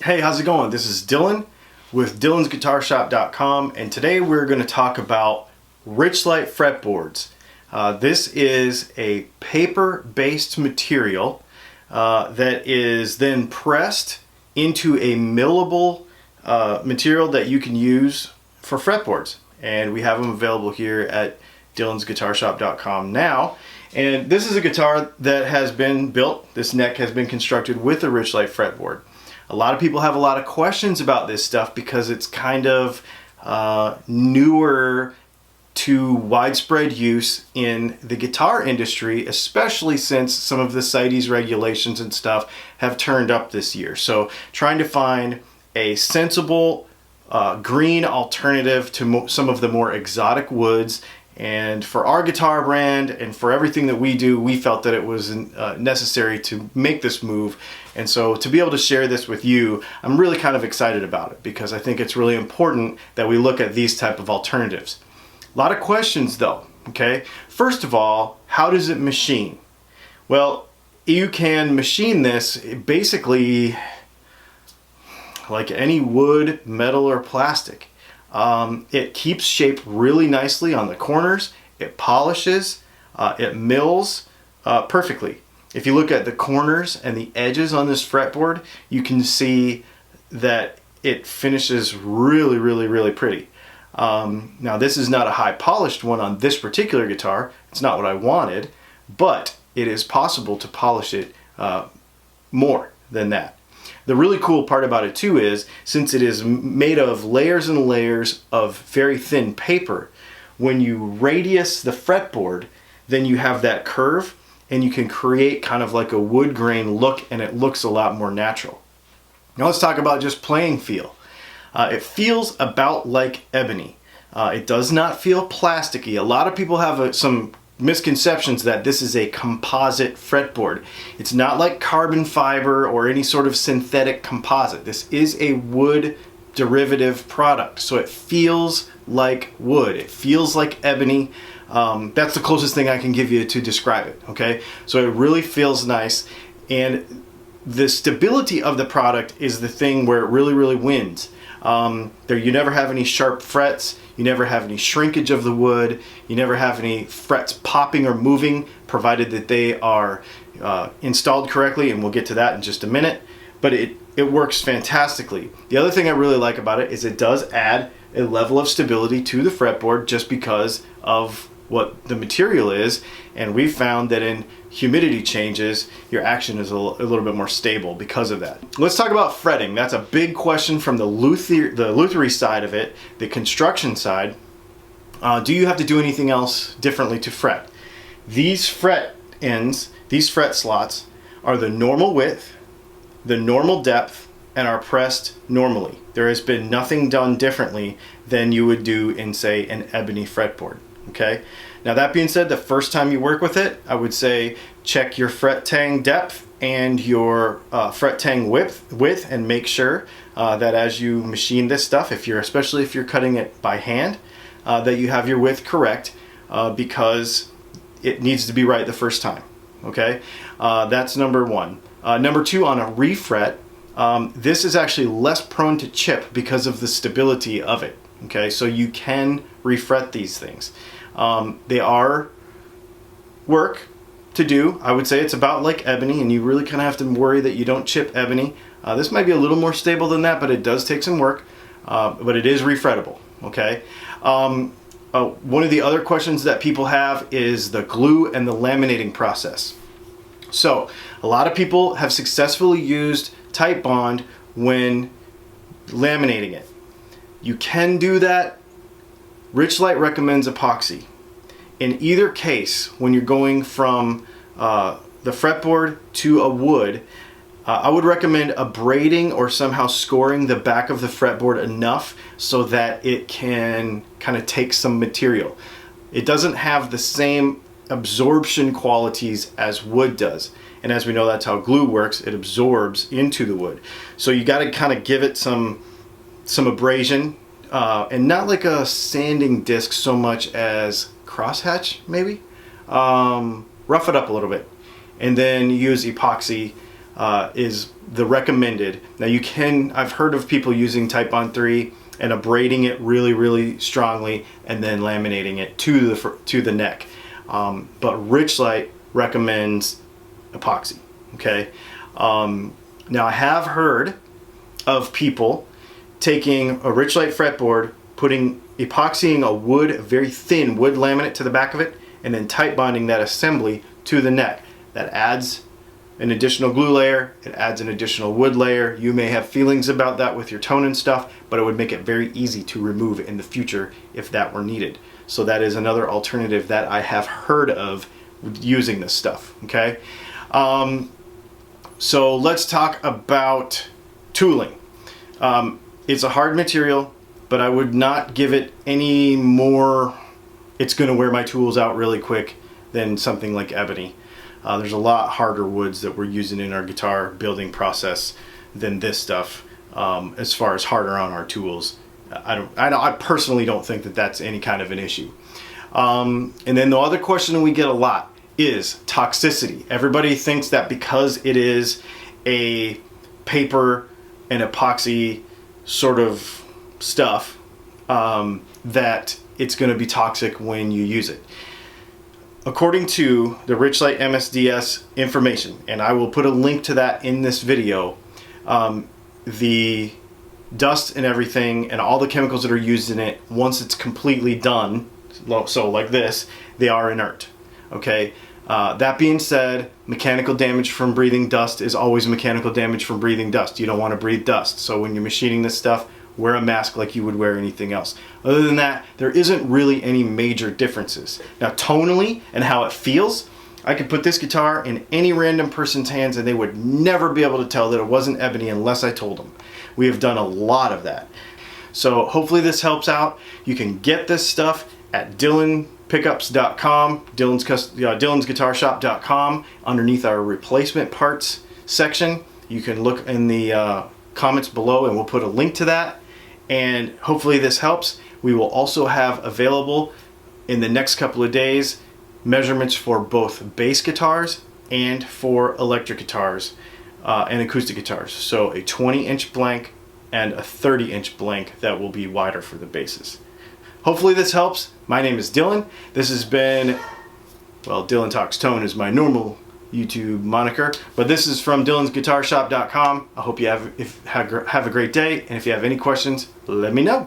Hey, how's it going? This is Dylan with Dylan'sGuitarShop.com, and today we're going to talk about Richlite fretboards. This is a paper-based material that is then pressed into a millable material that you can use for fretboards, and we have them available here at Dylan'sGuitarShop.com now. And this is a guitar that has been built, this neck has been constructed with a Richlite fretboard. A lot of people have a lot of questions about this stuff because it's kind of newer to widespread use in the guitar industry, especially since some of the CITES regulations and stuff have turned up this year. So trying to find a sensible green alternative to some of the more exotic woods. And for our guitar brand and for everything that we do, we felt that it was necessary to make this move. And so to be able to share this with you, I'm really kind of excited about it because I think it's really important that we look at these type of alternatives. A lot of questions though, okay? First of all, how does it machine? Well, you can machine this basically like any wood, metal, or plastic. It keeps shape really nicely on the corners, it polishes, it mills perfectly. If you look at the corners and the edges on this fretboard, you can see that it finishes really pretty. Now this is not a high polished one on this particular guitar, it's not what I wanted, but it is possible to polish it more than that. The really cool part about it too is, since it is made of layers and layers of very thin paper, when you radius the fretboard, then you have that curve and you can create kind of like a wood grain look, and it looks a lot more natural. Now let's talk about just playing feel. It feels about like ebony. It does not feel plasticky. A lot of people have some misconceptions that this is a composite fretboard. It's not like carbon fiber or any sort of synthetic composite. This is a wood derivative product, so it feels like wood. It feels like ebony. That's the closest thing I can give you to describe it, okay? So it really feels nice, and the stability of the product is the thing where it really wins. You never have any sharp frets, you never have any shrinkage of the wood, you never have any frets popping or moving, provided that they are installed correctly, and we'll get to that in just a minute. But it works fantastically. The other thing I really like about it is it does add a level of stability to the fretboard just because of what the material is, and we've found that in humidity changes, your action is a little bit more stable because of that. Let's talk about fretting. That's a big question from the lutherie side of it, the construction side. Do you have to do anything else differently to fret? These fret ends, these fret slots, are the normal width, the normal depth, and are pressed normally. There has been nothing done differently than you would do in, say, an ebony fretboard. Okay. Now that being said, the first time you work with it, I would say check your fret tang depth and your fret tang width, and make sure that as you machine this stuff, especially if you're cutting it by hand, that you have your width correct, because it needs to be right the first time. Okay, that's number one. Number two, on a refret, this is actually less prone to chip because of the stability of it. Okay, so you can refret these things. They are work to do. I would say it's about like ebony, and you really kind of have to worry that you don't chip ebony. This might be a little more stable than that, but it does take some work, but it is refrettable. Okay. One of the other questions that people have is the glue and the laminating process. So a lot of people have successfully used tight bond when laminating it. You can do that. Richlite recommends epoxy. In either case, when you're going from the fretboard to a wood, I would recommend abrading or somehow scoring the back of the fretboard enough so that it can kind of take some material. It doesn't have the same absorption qualities as wood does. And as we know, that's how glue works. It absorbs into the wood. So you got to kind of give it some abrasion, and not like a sanding disc so much as crosshatch, maybe. Rough it up a little bit, and then use epoxy is the recommended. Now I've heard of people using Titebond 3 and abrading it really strongly and then laminating it to the neck. But Richlite recommends epoxy. Okay. Now I have heard of people taking a Richlite fretboard, putting epoxying a very thin wood laminate to the back of it, and then tight bonding that assembly to the neck. That adds an additional glue layer, it adds an additional wood layer. You may have feelings about that with your tone and stuff, but it would make it very easy to remove in the future if that were needed. So that is another alternative that I have heard of using this stuff, okay? So let's talk about tooling. It's a hard material, but I would not give it any more, it's gonna wear my tools out really quick, than something like ebony. There's a lot harder woods that we're using in our guitar building process than this stuff, as far as harder on our tools. I personally don't think that that's any kind of an issue. And then the other question we get a lot is toxicity. Everybody thinks that because it is a paper and epoxy sort of stuff, that it's going to be toxic when you use it. According to the Richlite MSDS information, and I will put a link to that in this video, the dust and everything and all the chemicals that are used in it, once it's completely done, so like this, they are inert. Okay. That being said, mechanical damage from breathing dust is always mechanical damage from breathing dust. You don't want to breathe dust. So when you're machining this stuff, wear a mask like you would wear anything else. Other than that, there isn't really any major differences. Now tonally and how it feels, I could put this guitar in any random person's hands and they would never be able to tell that it wasn't ebony unless I told them. We have done a lot of that. So hopefully this helps out. You can get this stuff at DylanPickups.com, Dylan'sGuitarShop.com, underneath our replacement parts section. You can look in the comments below and we'll put a link to that. And hopefully this helps. We will also have available in the next couple of days measurements for both bass guitars and for electric guitars and acoustic guitars. So a 20-inch blank and a 30-inch blank that will be wider for the basses. Hopefully this helps. My name is Dylan. This has been, well, Dylan Talks Tone is my normal YouTube moniker, but this is from Dylan'sGuitarShop.com. I hope you have a great day, and if you have any questions, let me know.